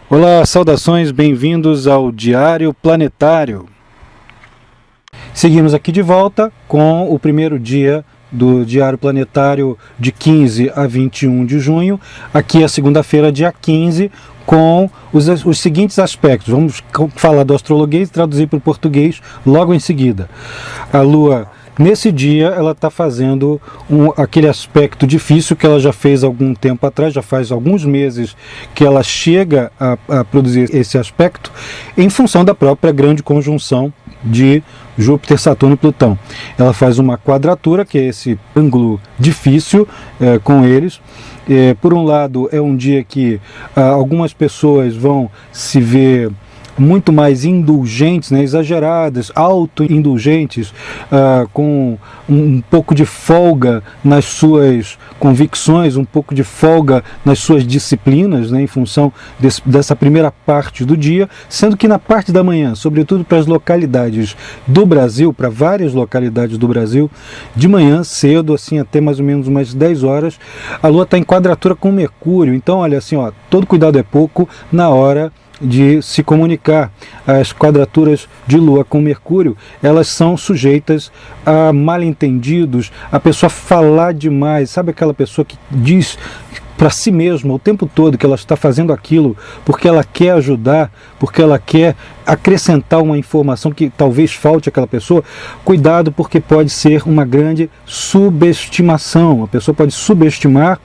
Olá, saudações, bem-vindos ao Diário Planetário. Seguimos aqui de volta com o primeiro dia do Diário Planetário de 15 a 21 de junho. Aqui é segunda-feira, dia 15, com os seguintes aspectos. Vamos falar do astrologuês e traduzir para o português logo em seguida. A Lua, nesse dia, ela está fazendo aquele aspecto difícil que ela já fez há algum tempo atrás, já faz alguns meses que ela chega a produzir esse aspecto, em função da própria grande conjunção de Júpiter, Saturno e Plutão. Ela faz uma quadratura, que é esse ângulo difícil com eles. Por um lado, é um dia que algumas pessoas vão se ver muito mais indulgentes, né, exageradas, auto-indulgentes, com um pouco de folga nas suas convicções, um pouco de folga nas suas disciplinas, né, em função dessa primeira parte do dia, sendo que na parte da manhã, sobretudo para as localidades do Brasil, para várias localidades do Brasil, de manhã cedo, assim até mais ou menos umas 10 horas, a Lua está em quadratura com Mercúrio. Então, olha assim, ó, todo cuidado é pouco na hora de se comunicar. As quadraturas de Lua com Mercúrio, elas são sujeitas a mal-entendidos, a pessoa falar demais, sabe aquela pessoa que diz para si mesma o tempo todo que ela está fazendo aquilo porque ela quer ajudar, porque ela quer acrescentar uma informação que talvez falte àquela pessoa. Cuidado, porque pode ser uma grande subestimação. A pessoa pode subestimar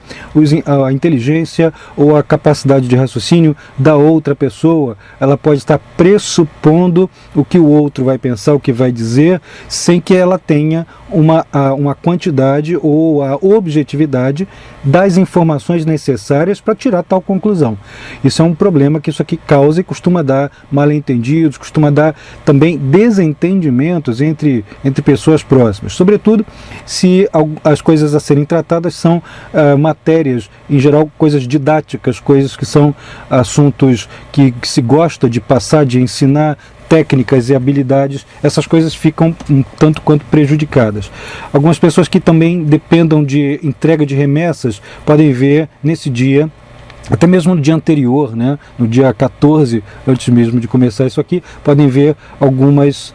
a inteligência ou a capacidade de raciocínio da outra pessoa. Ela pode estar pressupondo o que o outro vai pensar, o que vai dizer, sem que ela tenha uma quantidade ou a objetividade das informações necessárias para tirar tal conclusão. Isso é um problema que isso aqui causa e costuma dar mal-entendidos, costuma dar também desentendimentos entre pessoas próximas, sobretudo se as coisas a serem tratadas são matérias, em geral coisas didáticas, coisas que são assuntos que se gosta de passar, de ensinar, técnicas e habilidades. Essas coisas ficam um tanto quanto prejudicadas. Algumas pessoas que também dependam de entrega de remessas podem ver nesse dia, até mesmo no dia anterior, né, no dia 14, antes mesmo de começar isso aqui, podem ver algumas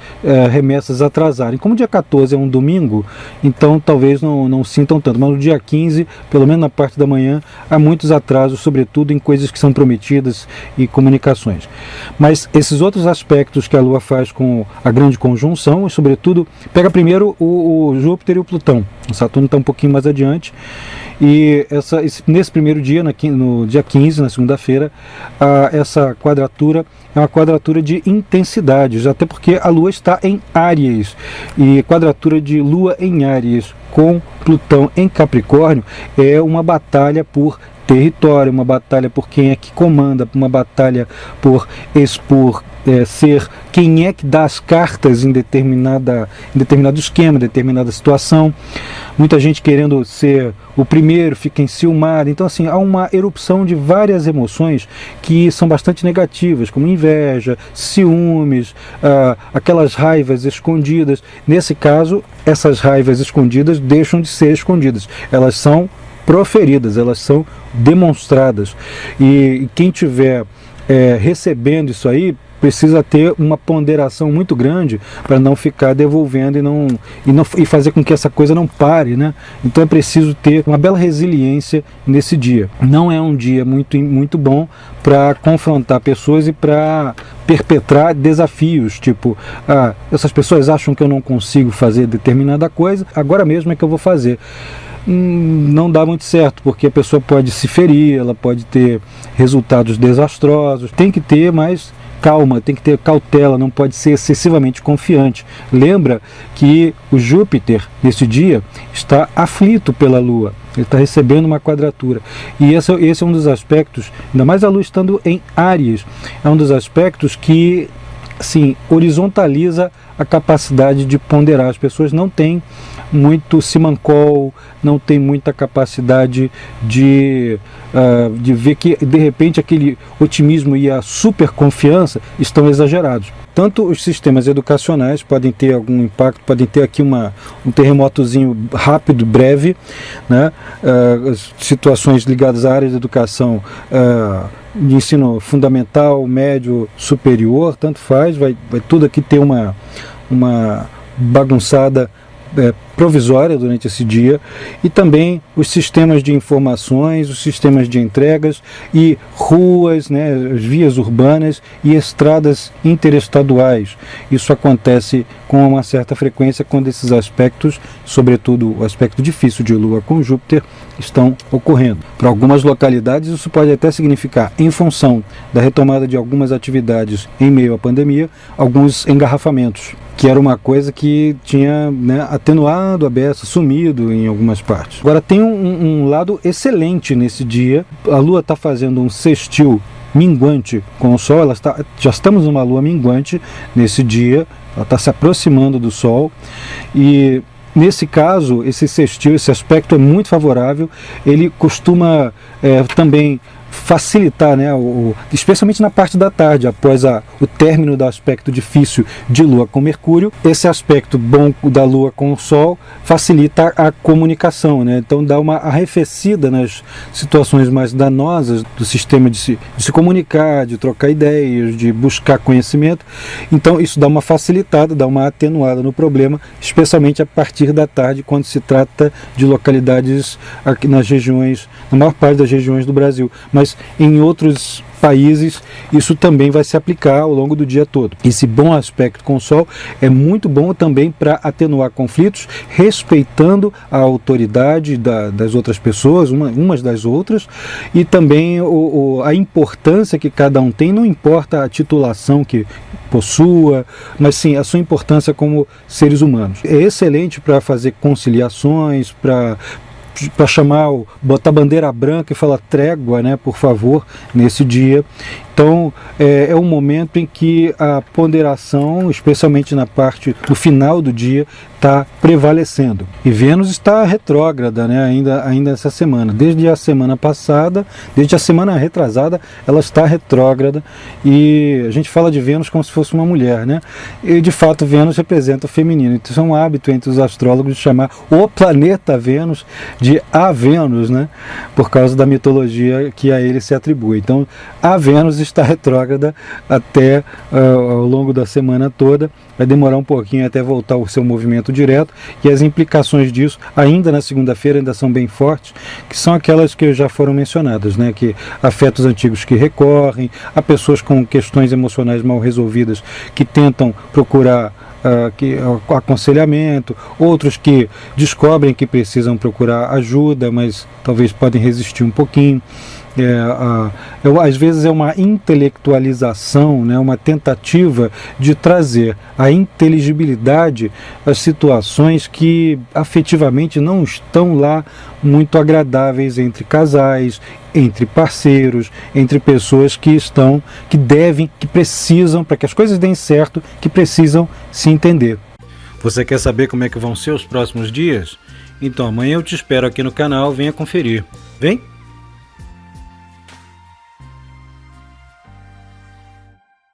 remessas atrasarem. Como o dia 14 é um domingo, então talvez não sintam tanto, mas no dia 15, pelo menos na parte da manhã, há muitos atrasos, sobretudo em coisas que são prometidas e comunicações. Mas esses outros aspectos que a Lua faz com a grande conjunção, e sobretudo, pega primeiro o Júpiter e o Plutão. O Saturno está um pouquinho mais adiante, e nesse primeiro dia, no dia 15, na segunda-feira, essa quadratura é uma quadratura de intensidades, até porque a Lua está em Áries, e quadratura de Lua em Áries com Plutão em Capricórnio é uma batalha por território, uma batalha por quem é que comanda, uma batalha por expor, ser quem é que dá as cartas em determinado esquema, determinada situação. Muita gente querendo ser o primeiro, fica enciumado. Então, assim, há uma erupção de várias emoções que são bastante negativas, como inveja, ciúmes, aquelas raivas escondidas. Nesse caso, essas raivas escondidas deixam de ser escondidas. Elas são proferidas, elas são demonstradas. E quem estiver recebendo isso aí precisa ter uma ponderação muito grande para não ficar devolvendo e fazer com que essa coisa não pare, né? Então é preciso ter uma bela resiliência nesse dia. Não é um dia muito bom para confrontar pessoas e para perpetrar desafios, tipo, essas pessoas acham que eu não consigo fazer determinada coisa, agora mesmo é que eu vou fazer. Não dá muito certo, porque a pessoa pode se ferir, ela pode ter resultados desastrosos. Tem que ter mais calma, tem que ter cautela, não pode ser excessivamente confiante. Lembra que o Júpiter, nesse dia, está aflito pela Lua, ele está recebendo uma quadratura. E esse é um dos aspectos, ainda mais a Lua estando em Áries, é um dos aspectos que, assim, horizontaliza a capacidade de ponderar. As pessoas não têm muito simancol, não tem muita capacidade de ver que de repente aquele otimismo e a super confiança estão exagerados. tanto os sistemas educacionais podem ter algum impacto, podem ter aqui um terremotozinho rápido, breve, né? Situações ligadas à área de educação, de ensino fundamental, médio, superior, tanto faz, vai tudo aqui ter uma bagunçada provisória durante esse dia, e também os sistemas de informações, os sistemas de entregas e ruas, né, vias urbanas e estradas interestaduais. Isso acontece com uma certa frequência quando esses aspectos, sobretudo o aspecto difícil de Lua com Júpiter, estão ocorrendo. Para algumas localidades isso pode até significar, em função da retomada de algumas atividades em meio à pandemia, alguns engarrafamentos, que era uma coisa que tinha, né, atenuado a beça, sumido em algumas partes. Agora tem um lado excelente nesse dia. A Lua está fazendo um sextil minguante com o Sol, já estamos numa Lua minguante nesse dia, ela está se aproximando do Sol, e nesse caso, esse sextil, esse aspecto é muito favorável. Ele costuma também facilitar, né, especialmente na parte da tarde, após o término do aspecto difícil de Lua com Mercúrio. Esse aspecto bom da Lua com o Sol facilita a comunicação, né? Então dá uma arrefecida nas situações mais danosas do sistema de se comunicar, de trocar ideias, de buscar conhecimento. Então isso dá uma facilitada, dá uma atenuada no problema, especialmente a partir da tarde, quando se trata de localidades aqui nas regiões, na maior parte das regiões do Brasil. Mas em outros países isso também vai se aplicar ao longo do dia todo. Esse bom aspecto com o Sol é muito bom também para atenuar conflitos, respeitando a autoridade das outras pessoas, umas das outras, e também a importância que cada um tem, não importa a titulação que possua, mas sim a sua importância como seres humanos. É excelente para fazer conciliações, para botar bandeira branca e falar trégua, né, por favor, nesse dia. Então é um momento em que a ponderação, especialmente na parte do final do dia, está prevalecendo. E Vênus está retrógrada, né, ainda essa semana. Desde a semana passada, desde a semana retrasada, ela está retrógrada, e a gente fala de Vênus como se fosse uma mulher, né? E de fato Vênus representa o feminino. Então é um hábito entre os astrólogos de chamar o planeta Vênus de a Vênus, né, por causa da mitologia que a ele se atribui. Então a Vênus está retrógrada até ao longo da semana toda. Vai demorar um pouquinho até voltar ao seu movimento direto, e as implicações disso ainda na segunda-feira ainda são bem fortes, que são aquelas que já foram mencionadas, né, que afetos antigos que recorrem, a pessoas com questões emocionais mal resolvidas que tentam procurar aconselhamento, outros que descobrem que precisam procurar ajuda, mas talvez podem resistir um pouquinho. Às vezes é uma intelectualização, né, uma tentativa de trazer a inteligibilidade às situações que afetivamente não estão lá muito agradáveis entre casais, entre parceiros, entre pessoas que precisam, para que as coisas deem certo, que precisam se entender. Você quer saber como é que vão ser os próximos dias? Então amanhã eu te espero aqui no canal, venha conferir. Vem?